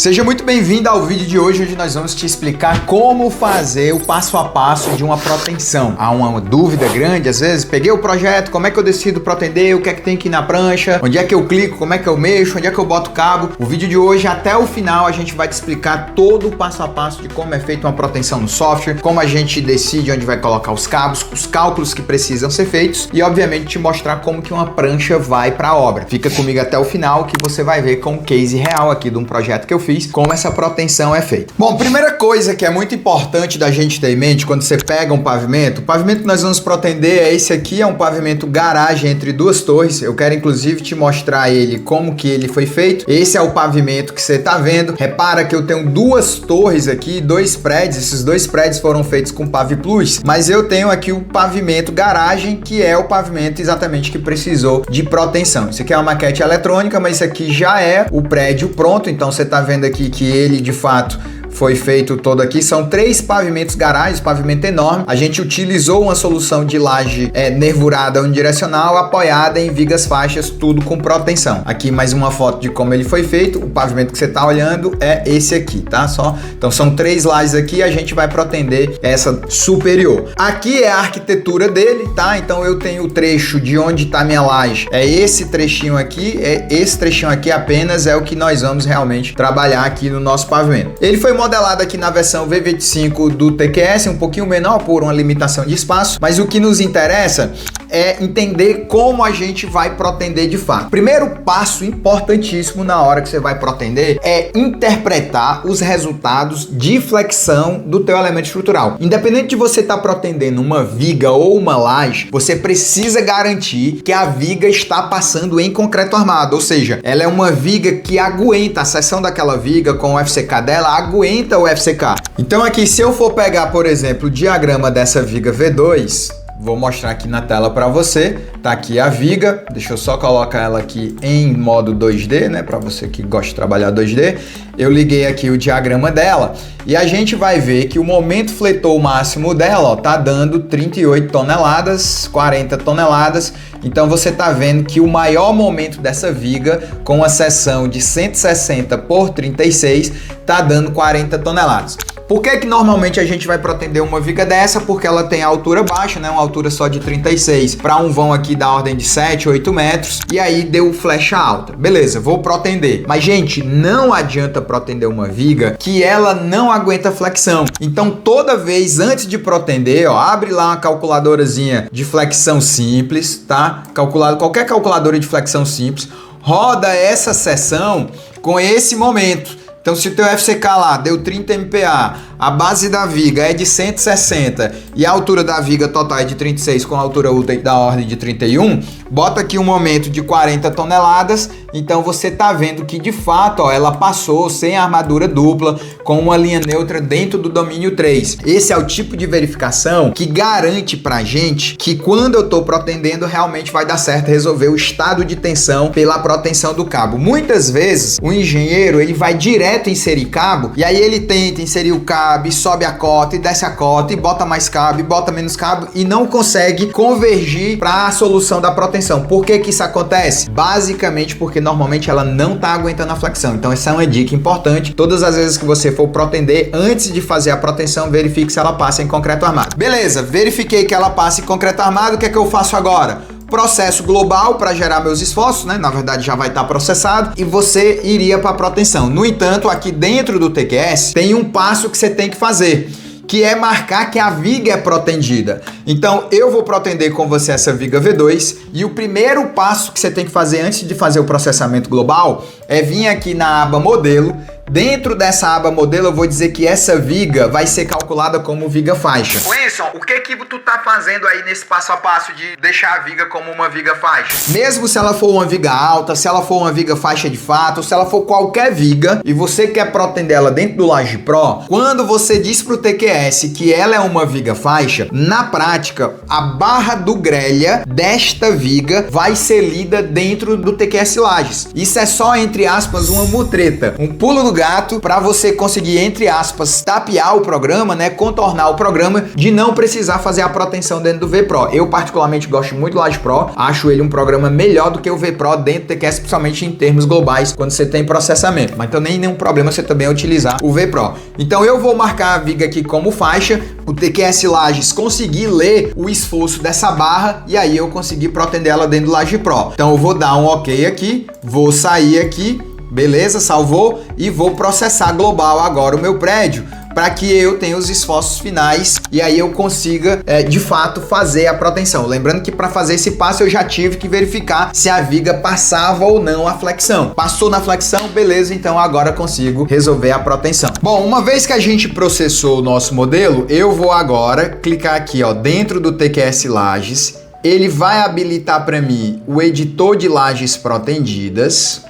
Seja muito bem-vindo ao vídeo de hoje, onde nós vamos te explicar como fazer o passo a passo de uma proteção. Há uma dúvida grande, às vezes, peguei o projeto, como é que eu decido protender, o que é que tem aqui na prancha, onde é que eu clico, como é que eu mexo, onde é que eu boto o cabo. O vídeo de hoje, até o final, a gente vai te explicar todo o passo a passo de como é feita uma proteção no software, como a gente decide onde vai colocar os cabos, os cálculos que precisam ser feitos e, obviamente, te mostrar como que uma prancha vai para a obra. Fica comigo até o final que você vai ver com um case real aqui de um projeto que eu fiz, como essa proteção é feita. Bom, primeira coisa que é muito importante da gente ter em mente quando você pega um pavimento, o pavimento que nós vamos protender é esse aqui, é um pavimento garagem entre duas torres. Eu quero inclusive te mostrar ele, como que ele foi feito. Esse é o pavimento que você está vendo. Repara que eu tenho duas torres aqui, dois prédios. Esses dois prédios foram feitos com PaviPlus, mas eu tenho aqui o pavimento garagem, que é o pavimento exatamente que precisou de proteção. Isso aqui é uma maquete eletrônica, mas isso aqui já é o prédio pronto. Então você está vendo aqui que ele de fato foi feito todo aqui. São 3 pavimentos garagens, pavimento enorme. A gente utilizou uma solução de laje nervurada unidirecional, apoiada em vigas faixas, tudo com proteção. Aqui mais uma foto de como ele foi feito. O pavimento que você está olhando é esse aqui, tá? Então são 3 lajes aqui, a gente vai protender essa superior. Aqui é a arquitetura dele, tá? Então eu tenho o trecho de onde está minha laje. É esse trechinho aqui, esse trechinho aqui apenas é o que nós vamos realmente trabalhar aqui no nosso pavimento. Ele foi modelado aqui na versão V25 do TQS, um pouquinho menor por uma limitação de espaço, mas o que nos interessa é entender como a gente vai protender de fato. Primeiro passo importantíssimo na hora que você vai protender é interpretar os resultados de flexão do teu elemento estrutural. Independente de você estar protendendo uma viga ou uma laje, você precisa garantir que a viga está passando em concreto armado, ou seja, ela é uma viga que aguenta, a seção daquela viga com o FCK dela aguenta o FCK. Então aqui, se eu for pegar, por exemplo, o diagrama dessa viga V2, vou mostrar aqui na tela para você. Tá aqui a viga. Deixa eu só colocar ela aqui em modo 2D, né? Para você que gosta de trabalhar 2D. Eu liguei aqui o diagrama dela e a gente vai ver que o momento fletou máximo dela, ó, tá dando 38 toneladas, 40 toneladas. Então você tá vendo que o maior momento dessa viga, com a seção de 160 por 36, tá dando 40 toneladas. Por que normalmente a gente vai protender uma viga dessa? Porque ela tem a altura baixa, né? Uma altura só de 36 para um vão aqui da ordem de 7, 8 metros. E aí deu flecha alta. Beleza, vou protender. Mas, gente, não adianta protender uma viga que ela não aguenta flexão. Então, toda vez antes de protender, ó, abre lá uma calculadorazinha de flexão simples, tá? Qualquer calculadora de flexão simples. Roda essa seção com esse momento. Então, se o teu FCK lá deu 30 MPa, a base da viga é de 160 e a altura da viga total é de 36 com a altura útil da ordem de 31, bota aqui um momento de 40 toneladas, então você tá vendo que de fato, ó, ela passou sem armadura dupla, com uma linha neutra dentro do domínio 3. Esse é o tipo de verificação que garante pra gente que quando eu tô protendendo, realmente vai dar certo resolver o estado de tensão pela proteção do cabo. Muitas vezes, o engenheiro, ele vai direto inserir cabo, e aí ele tenta inserir o cabo, e sobe a cota, e desce a cota, e bota mais cabo, e bota menos cabo, e não consegue convergir para a solução da proteção. Por que que isso acontece? Basicamente porque normalmente ela não tá aguentando a flexão. Então essa é uma dica importante. Todas as vezes que você for protender, antes de fazer a proteção, verifique se ela passa em concreto armado. Beleza, verifiquei que ela passa em concreto armado, o que é que eu faço agora? Processo global para gerar meus esforços, né? Na verdade já vai estar processado e você iria para a proteção. No entanto, aqui dentro do TQS tem um passo que você tem que fazer, que é marcar que a viga é protendida. Então eu vou protender com você essa viga V2 e o primeiro passo que você tem que fazer antes de fazer o processamento global é vir aqui na aba modelo. Dentro dessa aba modelo, eu vou dizer que essa viga vai ser calculada como viga faixa. Wilson, o que tu tá fazendo aí nesse passo a passo de deixar a viga como uma viga faixa? Mesmo se ela for uma viga alta, se ela for uma viga faixa de fato, se ela for qualquer viga e você quer protender ela dentro do Laje Pro, quando você diz pro TQS que ela é uma viga faixa, na prática, prática, a barra do grelha desta viga vai ser lida dentro do TQS Lages. Isso é só, entre aspas, uma mutreta, um pulo do gato para você conseguir, entre aspas, tapear o programa, né, contornar o programa de não precisar fazer a proteção dentro do VPRO. Eu particularmente gosto muito do Laje Pro, acho ele um programa melhor do que o VPRO dentro do TQS, principalmente em termos globais, quando você tem processamento. Mas então nenhum problema você também utilizar o VPRO. Então eu vou marcar a viga aqui como faixa, o TQS Lages conseguir ler o esforço dessa barra e aí eu conseguir protender ela dentro do Laje Pro. Então eu vou dar um OK aqui, vou sair aqui, beleza, salvou, e vou processar global agora o meu prédio para que eu tenha os esforços finais e aí eu consiga de fato fazer a proteção. Lembrando que para fazer esse passo eu já tive que verificar se a viga passava ou não a flexão. Passou na flexão, beleza, então agora consigo resolver a proteção. Bom, uma vez que a gente processou o nosso modelo, eu vou agora clicar aqui, ó, dentro do TQS Lages. Ele vai habilitar para mim o editor de lajes protendidas.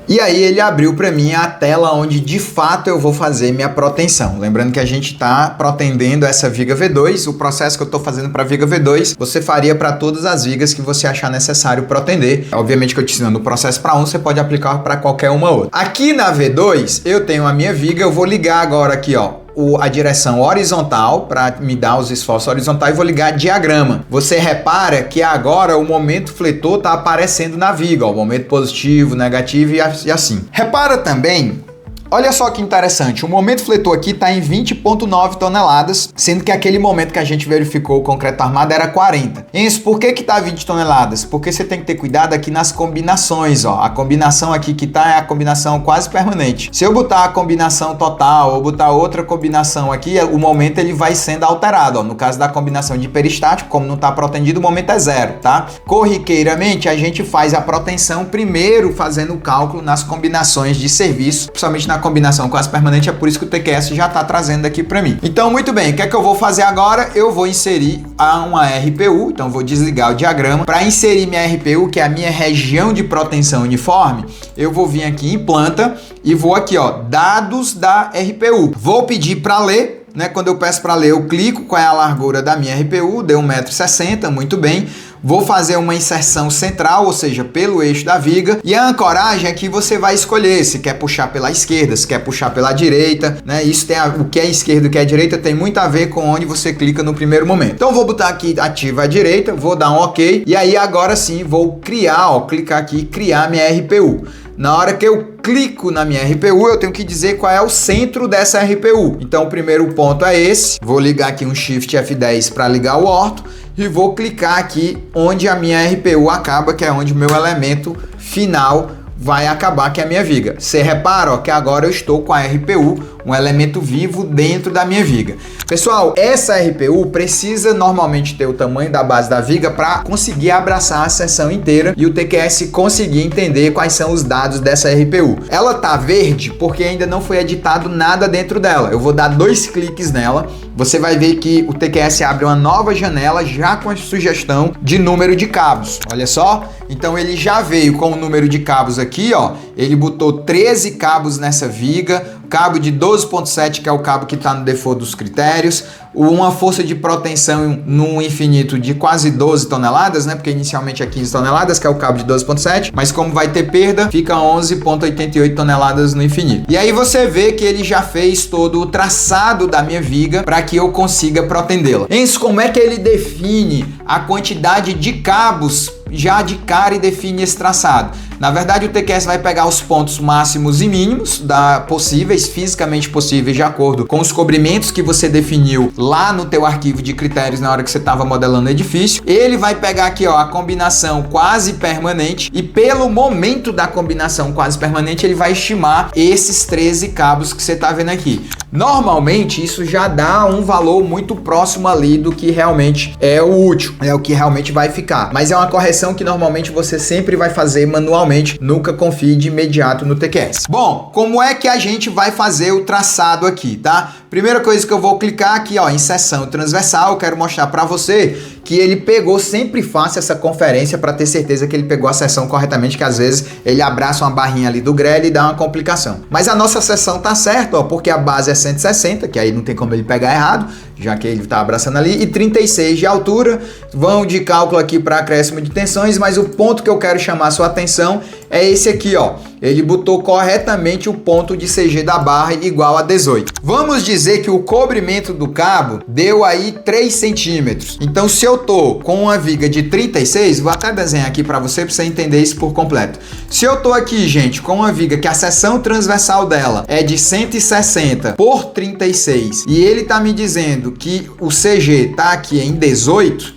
E aí ele abriu para mim a tela onde de fato eu vou fazer minha proteção. Lembrando que a gente está protendendo essa viga V2, o processo que eu estou fazendo para a viga V2, você faria para todas as vigas que você achar necessário protender. Obviamente que eu te ensinando o processo para um, você pode aplicar para qualquer uma outra. Aqui na V2 eu tenho a minha viga, eu vou ligar agora aqui, ó, a direção horizontal para me dar os esforços horizontais e vou ligar diagrama. Você repara que agora o momento fletor está aparecendo na viga, ó, o momento positivo, negativo e assim. Repara também, olha só que interessante, o momento fletor aqui está em 20,9 toneladas, sendo que aquele momento que a gente verificou o concreto armado era 40. Isso, por que que tá 20 toneladas? Porque você tem que ter cuidado aqui nas combinações, ó. A combinação aqui que tá é a combinação quase permanente. Se eu botar a combinação total ou botar outra combinação aqui, o momento ele vai sendo alterado, ó. No caso da combinação de peristático, como não tá protendido, o momento é 0, tá? Corriqueiramente, a gente faz a proteção primeiro fazendo o cálculo nas combinações de serviço, principalmente na combinação quase permanente, é por isso que o TQS já está trazendo aqui para mim. Então, muito bem, o que é que eu vou fazer agora? Eu vou inserir uma RPU, então vou desligar o diagrama. Para inserir minha RPU, que é a minha região de proteção uniforme, eu vou vir aqui em planta e vou aqui, ó, dados da RPU. Vou pedir para ler, né? Quando eu peço para ler, eu clico qual é a largura da minha RPU, deu 1,60 m, muito bem. Vou fazer uma inserção central, ou seja, pelo eixo da viga. E a ancoragem aqui você vai escolher se quer puxar pela esquerda, se quer puxar pela direita, né? Isso tem o que é esquerda e o que é direita tem muito a ver com onde você clica no primeiro momento. Então vou botar aqui ativa a direita, vou dar um OK. E aí agora sim vou criar, ó, clicar aqui e criar minha RPU. Na hora que eu clico na minha RPU, eu tenho que dizer qual é o centro dessa RPU. Então o primeiro ponto é esse. Vou ligar aqui um Shift F10 para ligar o orto. E vou clicar aqui onde a minha RPU acaba, que é onde o meu elemento final vai acabar, que é a minha viga. Você repara, ó, que agora eu estou com a RPU, um elemento vivo dentro da minha viga. Pessoal, essa RPU precisa normalmente ter o tamanho da base da viga para conseguir abraçar a seção inteira e o TQS conseguir entender quais são os dados dessa RPU. Ela tá verde porque ainda não foi editado nada dentro dela. Eu vou dar 2 cliques nela, você vai ver que o TQS abre uma nova janela já com a sugestão de número de cabos. Olha só, então ele já veio com o número de cabos aqui, ó. Ele botou 13 cabos nessa viga, cabo de 12,7, que é o cabo que está no default dos critérios, uma força de proteção no infinito de quase 12 toneladas, né? Porque inicialmente é 15 toneladas, que é o cabo de 12,7, mas como vai ter perda, fica 11,88 toneladas no infinito. E aí você vê que ele já fez todo o traçado da minha viga para que eu consiga protendê-la. Enzo, como é que ele define a quantidade de cabos já de cara e define esse traçado? Na verdade, o TQS vai pegar os pontos máximos e mínimos possíveis, fisicamente possíveis, de acordo com os cobrimentos que você definiu lá no teu arquivo de critérios na hora que você estava modelando o edifício. Ele vai pegar aqui, ó, a combinação quase permanente e pelo momento da combinação quase permanente, ele vai estimar esses 13 cabos que você está vendo aqui. Normalmente, isso já dá um valor muito próximo ali do que realmente é o útil, é o que realmente vai ficar. Mas é uma correção que normalmente você sempre vai fazer manualmente, nunca confie de imediato no TQS. Bom, como é que a gente vai fazer o traçado aqui, tá? Primeira coisa que eu vou clicar aqui, ó, em seção transversal, eu quero mostrar para você que ele pegou, sempre faça essa conferência para ter certeza que ele pegou a seção corretamente, que às vezes ele abraça uma barrinha ali do grelha e dá uma complicação. Mas a nossa seção tá certa, ó, porque a base é 160, que aí não tem como ele pegar errado, já que ele tá abraçando ali, e 36 de altura. Vão de cálculo aqui para acréscimo de tensões, mas o ponto que eu quero chamar a sua atenção é esse aqui, ó. Ele botou corretamente o ponto de CG da barra igual a 18. Vamos dizer que o cobrimento do cabo deu aí 3 centímetros. Então, se eu tô com uma viga de 36, vou até desenhar aqui para você entender isso por completo. Se eu tô aqui, gente, com uma viga que a seção transversal dela é de 160 por 36 e ele tá me dizendo que o CG tá aqui em 18,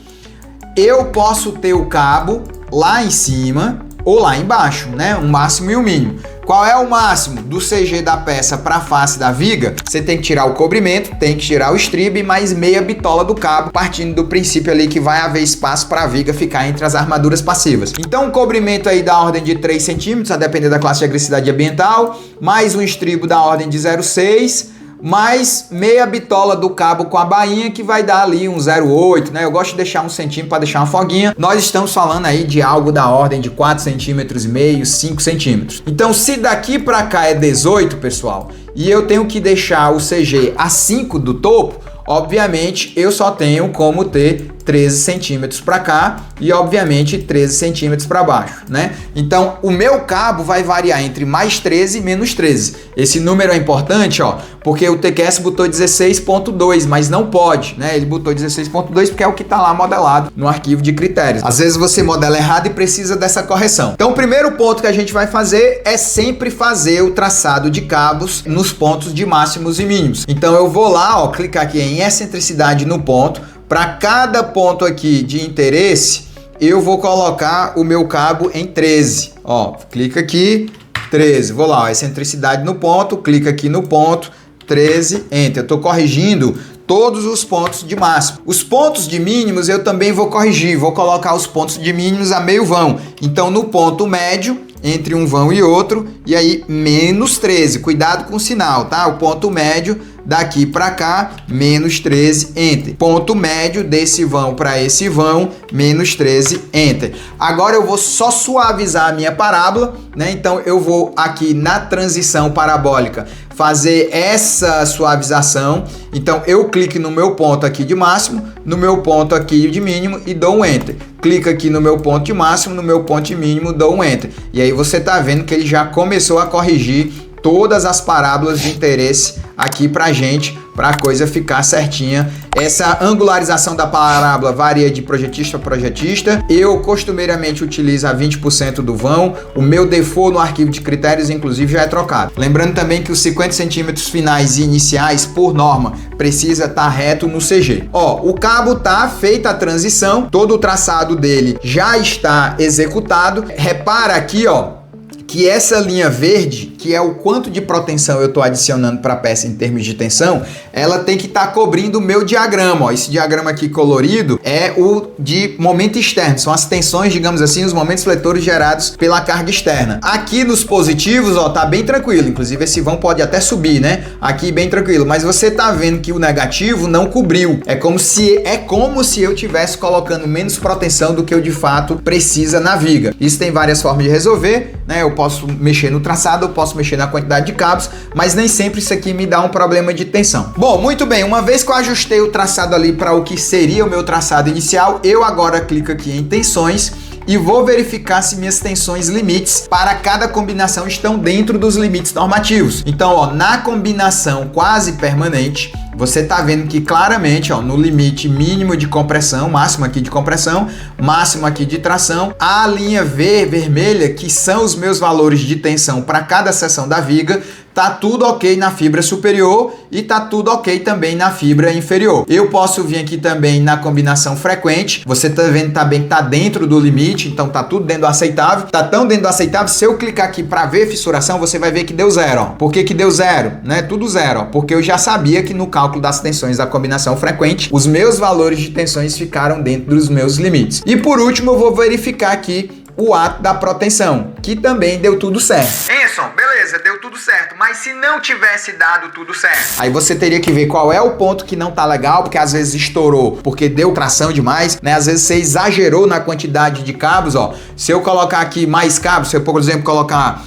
eu posso ter o cabo lá em cima ou lá embaixo, né? Um máximo e um mínimo. Qual é o máximo do CG da peça para a face da viga? Você tem que tirar o cobrimento, tem que tirar o estribe, mais meia bitola do cabo, partindo do princípio ali que vai haver espaço para a viga ficar entre as armaduras passivas. Então, um cobrimento aí da ordem de 3 centímetros, a depender da classe de agressividade ambiental, mais um estribo da ordem de 0,6, mais meia bitola do cabo com a bainha, que vai dar ali um 0,8, né? Eu gosto de deixar 1 centímetro para deixar uma folguinha. Nós estamos falando aí de algo da ordem de 4 centímetros e meio, 5 centímetros. Então, se daqui para cá é 18, pessoal, e eu tenho que deixar o CG a 5 do topo, obviamente eu só tenho como ter 13 centímetros para cá e obviamente 13 centímetros para baixo, né? Então o meu cabo vai variar entre mais 13 e menos 13. Esse número é importante, ó, porque o TQS botou 16.2, mas não pode, né? Ele botou 16.2 porque é o que tá lá modelado no arquivo de critérios. Às vezes você modela errado e precisa dessa correção. Então o primeiro ponto que a gente vai fazer é sempre fazer o traçado de cabos nos pontos de máximos e mínimos. Então eu vou lá, ó, clicar aqui em excentricidade no ponto. Para cada ponto aqui de interesse, eu vou colocar o meu cabo em 13. Ó, clica aqui, 13. Vou lá, ó, excentricidade no ponto, clica aqui no ponto, 13, enter. Eu estou corrigindo todos os pontos de máximo. Os pontos de mínimos eu também vou corrigir, vou colocar os pontos de mínimos a meio vão. Então, no ponto médio, entre um vão e outro, e aí menos 13. Cuidado com o sinal, tá? O ponto médio daqui para cá, menos 13, enter. Ponto médio desse vão para esse vão, menos 13, enter. Agora eu vou só suavizar a minha parábola, né? Então eu vou aqui na transição parabólica fazer essa suavização. Então eu clico no meu ponto aqui de máximo, no meu ponto aqui de mínimo e dou um enter. Clica aqui no meu ponto de máximo, no meu ponto de mínimo, dou um enter. E aí você tá vendo que ele já começou a corrigir todas as parábolas de interesse aqui pra gente, para a coisa ficar certinha. Essa angularização da parábola varia de projetista a projetista. Eu costumeiramente utilizo a 20% do vão. O meu default no arquivo de critérios, inclusive, já é trocado. Lembrando também que os 50 centímetros finais e iniciais, por norma, precisa estar reto no CG. Ó, o cabo tá feita a transição, todo o traçado dele já está executado. Repara aqui, ó, que essa linha verde, que é o quanto de proteção eu estou adicionando para a peça em termos de tensão, ela tem que estar cobrindo o meu diagrama. Ó. Esse diagrama aqui colorido é o de momento externo, são as tensões, digamos assim, os momentos fletores gerados pela carga externa. Aqui nos positivos, ó, tá bem tranquilo, inclusive esse vão pode até subir, né? Aqui bem tranquilo, mas você tá vendo que o negativo não cobriu. É como se eu tivesse colocando menos proteção do que eu de fato precisa na viga. Isso tem várias formas de resolver, né? Eu posso mexer no traçado, eu posso mexer na quantidade de cabos, mas nem sempre isso aqui me dá um problema de tensão. Bom, muito bem, uma vez que eu ajustei o traçado ali para o que seria o meu traçado inicial, eu agora clico aqui em tensões e vou verificar se minhas tensões limites para cada combinação estão dentro dos limites normativos. Então, ó, na combinação quase permanente, você tá vendo que claramente, ó, no limite mínimo de compressão, máximo aqui de compressão, máximo aqui de tração, a linha vermelha, que são os meus valores de tensão para cada seção da viga, tá tudo ok na fibra superior e tá tudo ok também na fibra inferior. Eu posso vir aqui também na combinação frequente, você tá vendo também que tá dentro do limite, então tá tudo dentro do aceitável, tá tão dentro do aceitável, se eu clicar aqui para ver fissuração, você vai ver que deu zero, ó. Por que que deu zero? Né? Tudo zero, ó, porque eu já sabia que no cálculo das tensões da combinação frequente, os meus valores de tensões ficaram dentro dos meus limites. E por último, eu vou verificar aqui o ato da proteção, que também deu tudo certo. Enson, beleza. beleza, deu tudo certo. Mas se não tivesse dado tudo certo, aí você teria que ver qual é o ponto que não tá legal, porque às vezes estourou, porque deu tração demais, né? Às vezes você exagerou na quantidade de cabos, ó. Se eu colocar aqui mais cabos, se eu, por exemplo, colocar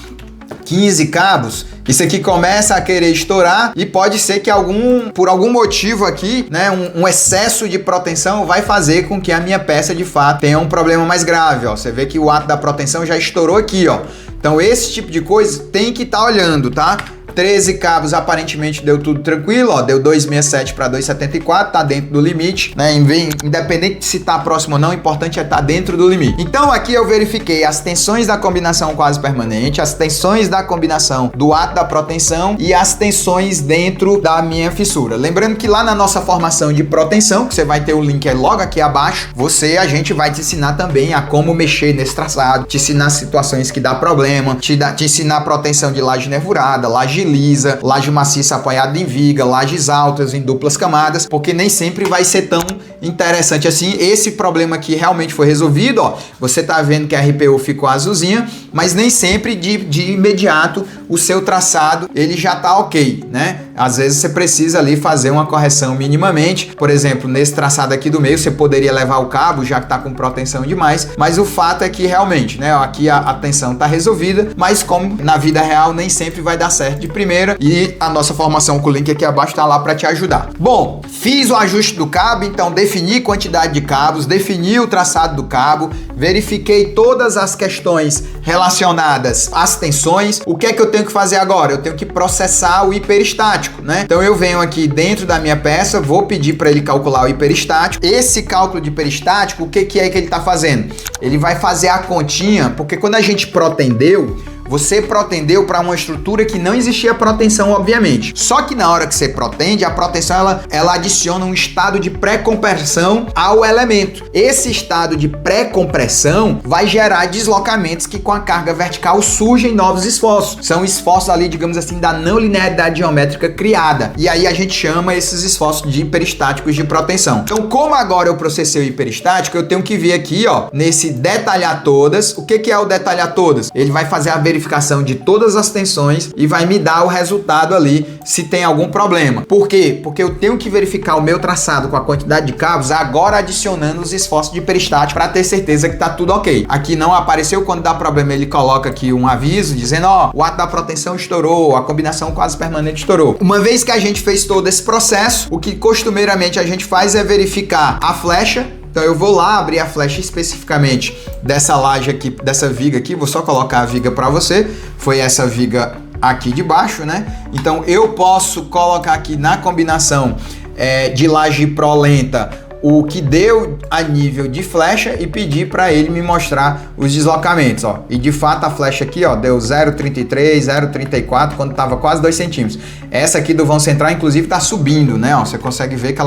15 cabos, isso aqui começa a querer estourar e pode ser que por algum motivo aqui, né, um excesso de proteção vai fazer com que a minha peça de fato tenha um problema mais grave, ó. Você vê que o ato da proteção já estourou aqui, ó. Então esse tipo de coisa tem que estar olhando, tá? 13 cabos aparentemente deu tudo tranquilo, ó, deu 267 para 274, tá dentro do limite, né? Independente de se tá próximo ou não, o importante é estar dentro do limite. Então aqui eu verifiquei as tensões da combinação quase permanente, as tensões da combinação do ato da proteção e as tensões dentro da minha fissura. Lembrando que lá na nossa formação de proteção, que você vai ter o link logo aqui abaixo, a gente vai te ensinar também a como mexer nesse traçado, te ensinar situações que dá problema, te ensinar proteção de laje nervurada, laje lisa, laje maciça apoiada em viga, lajes altas em duplas camadas, porque nem sempre vai ser tão interessante assim. Esse problema aqui realmente foi resolvido, ó. Você tá vendo que a RPU ficou azulzinha, mas nem sempre de imediato o seu traçado ele já tá ok, né? Às vezes você precisa ali fazer uma correção minimamente. Por exemplo, nesse traçado aqui do meio, você poderia levar o cabo, já que tá com proteção demais, mas o fato é que realmente, né, aqui a tensão tá resolvida, mas como na vida real nem sempre vai dar certo de primeira, e a nossa formação com o link aqui abaixo tá lá para te ajudar. Bom, fiz o ajuste do cabo, então defini quantidade de cabos, defini o traçado do cabo, verifiquei todas as questões relacionadas às tensões. O que é que eu tenho que fazer agora? Eu tenho que processar o hiperestático, né? Então eu venho aqui dentro da minha peça, vou pedir para ele calcular o hiperestático. Esse cálculo de hiperestático, o que é que ele tá fazendo? Ele vai fazer a continha, porque quando a gente protendeu, você protendeu para uma estrutura que não existia proteção, obviamente. Só que na hora que você protende, a proteção ela adiciona um estado de pré-compressão ao elemento. Esse estado de pré-compressão vai gerar deslocamentos que com a carga vertical surgem novos esforços. São esforços ali, digamos assim, da não linearidade geométrica criada. E aí a gente chama esses esforços de hiperestáticos de proteção. Então, como agora eu processei o hiperestático, eu tenho que vir aqui, ó, nesse detalhar todas. O que é o detalhar todas? Ele vai fazer a verificação de todas as tensões e vai me dar o resultado ali se tem algum problema. Por quê? Porque eu tenho que verificar o meu traçado com a quantidade de cabos, agora adicionando os esforços de hiperestático para ter certeza que tá tudo ok. Aqui não apareceu, quando dá problema ele coloca aqui um aviso dizendo, ó, o ato da proteção estourou, a combinação quase permanente estourou. Uma vez que a gente fez todo esse processo, o que costumeiramente a gente faz é verificar a flecha. Então eu vou lá abrir a flecha especificamente dessa laje aqui, dessa viga aqui, vou só colocar a viga para você, foi essa viga aqui de baixo, né? Então eu posso colocar aqui na combinação de laje prolenta o que deu a nível de flecha e pedir para ele me mostrar os deslocamentos, ó. E de fato a flecha aqui, ó, deu 0,33, 0,34 quando tava quase 2 centímetros. Essa aqui do vão central, inclusive, tá subindo, né? Ó, você consegue ver que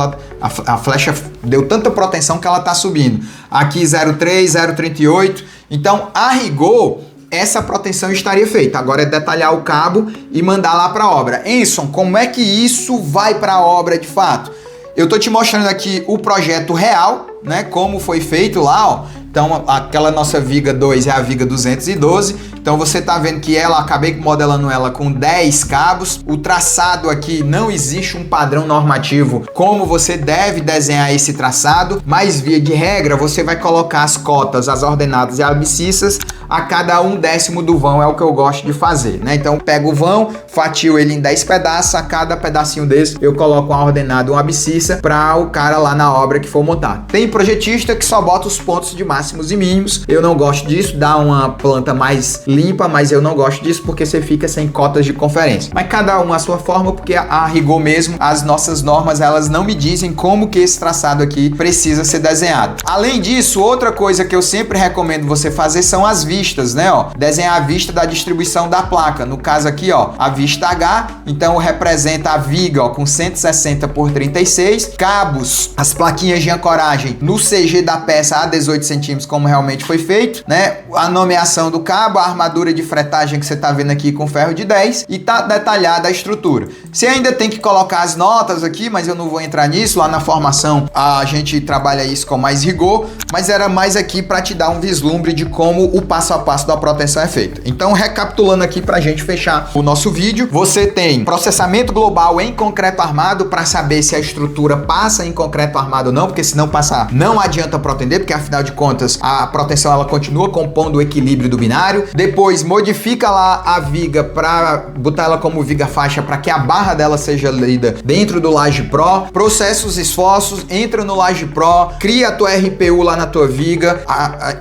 a flecha deu tanta proteção que ela tá subindo. Aqui 0,3, 0,38. Então, a rigor, essa proteção estaria feita. Agora é detalhar o cabo e mandar lá para a obra. Enson, como é que isso vai para a obra de fato? Eu tô te mostrando aqui o projeto real, né? Como foi feito lá, ó. Então, aquela nossa viga 2 é a viga 212. Então, você tá vendo que acabei modelando ela com 10 cabos. O traçado aqui, não existe um padrão normativo como você deve desenhar esse traçado, mas via de regra, você vai colocar as cotas, as ordenadas e abscissas a cada 1/10 do vão, é o que eu gosto de fazer, né? Então, pego o vão, fatio ele em 10 pedaços, a cada pedacinho desse eu coloco uma ordenada, uma abscissa para o cara lá na obra que for montar. Tem projetista que só bota os pontos de máximos e mínimos. Eu não gosto disso, dá uma planta mais limpa, mas eu não gosto disso porque você fica sem cotas de conferência. Mas cada um a sua forma, porque a rigor mesmo, as nossas normas, elas não me dizem como que esse traçado aqui precisa ser desenhado. Além disso, outra coisa que eu sempre recomendo você fazer são as vistas, né, ó? Desenhar a vista da distribuição da placa. No caso aqui, ó, a vista H, então representa a viga, ó, com 160 por 36, cabos, as plaquinhas de ancoragem no CG da peça a 18 centímetros, como realmente foi feito, né? A nomeação do cabo, a armadura de fretagem que você tá vendo aqui com ferro de 10 e tá detalhada a estrutura. Você ainda tem que colocar as notas aqui, mas eu não vou entrar nisso. Lá na formação a gente trabalha isso com mais rigor, mas era mais aqui para te dar um vislumbre de como o passo passo a passo da proteção é feito. Então, recapitulando aqui pra gente fechar o nosso vídeo, você tem processamento global em concreto armado para saber se a estrutura passa em concreto armado ou não, porque se não passar, não adianta protender, porque afinal de contas a proteção ela continua compondo o equilíbrio do binário. Depois modifica lá a viga para botar ela como viga faixa para que a barra dela seja lida dentro do Laje Pro, processa os esforços, entra no Laje Pro, cria a tua RPU lá na tua viga,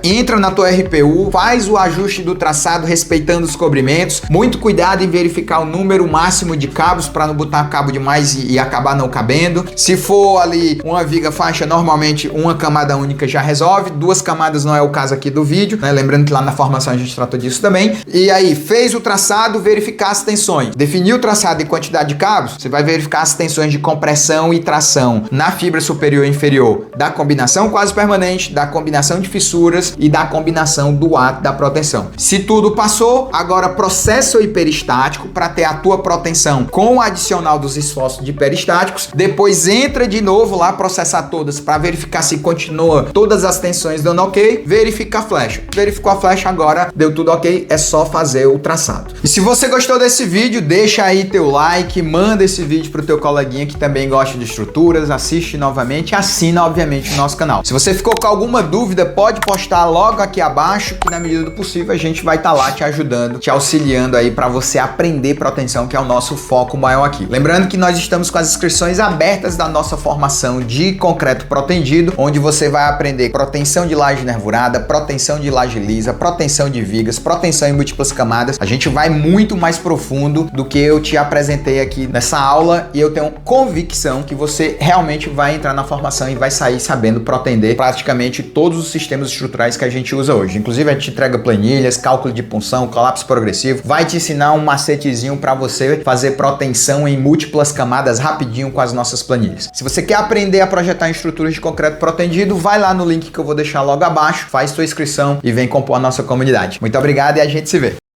entra na tua RPU, faz o ajuste do traçado respeitando os cobrimentos. Muito cuidado em verificar o número máximo de cabos para não botar cabo demais e acabar não cabendo. Se for ali uma viga faixa, normalmente uma camada única já resolve, 2 camadas não é o caso aqui do vídeo, né? Lembrando que lá na formação a gente tratou disso também. E aí, fez o traçado, verificar as tensões. Definiu o traçado e quantidade de cabos, você vai verificar as tensões de compressão e tração na fibra superior e inferior da combinação quase permanente, da combinação de fissuras e da combinação do ato da proteção. Se tudo passou, agora processa o hiperestático para ter a tua proteção com o adicional dos esforços de hiperestáticos. Depois entra de novo lá, processar todas para verificar se continua todas as tensões dando ok. Verifica a flecha. Verificou a flecha, agora deu tudo ok, é só fazer o traçado. E se você gostou desse vídeo, deixa aí teu like, manda esse vídeo pro teu coleguinha que também gosta de estruturas, assiste novamente e assina obviamente o nosso canal. Se você ficou com alguma dúvida, pode postar logo aqui abaixo que na medida do possível a gente vai estar lá te ajudando, te auxiliando aí para você aprender proteção, que é o nosso foco maior aqui. Lembrando que nós estamos com as inscrições abertas da nossa formação de concreto protendido, onde você vai aprender proteção de laje nervurada, proteção de laje lisa, proteção de vigas, proteção em múltiplas camadas. A gente vai muito mais profundo do que eu te apresentei aqui nessa aula e eu tenho convicção que você realmente vai entrar na formação e vai sair sabendo protender praticamente todos os sistemas estruturais que a gente usa hoje. Inclusive a gente entrega planilhas, cálculo de punção, colapso progressivo, vai te ensinar um macetezinho para você fazer proteção em múltiplas camadas rapidinho com as nossas planilhas. Se você quer aprender a projetar em estruturas de concreto protendido, vai lá no link que eu vou deixar logo abaixo, faz sua inscrição e vem compor a nossa comunidade. Muito obrigado e a gente se vê.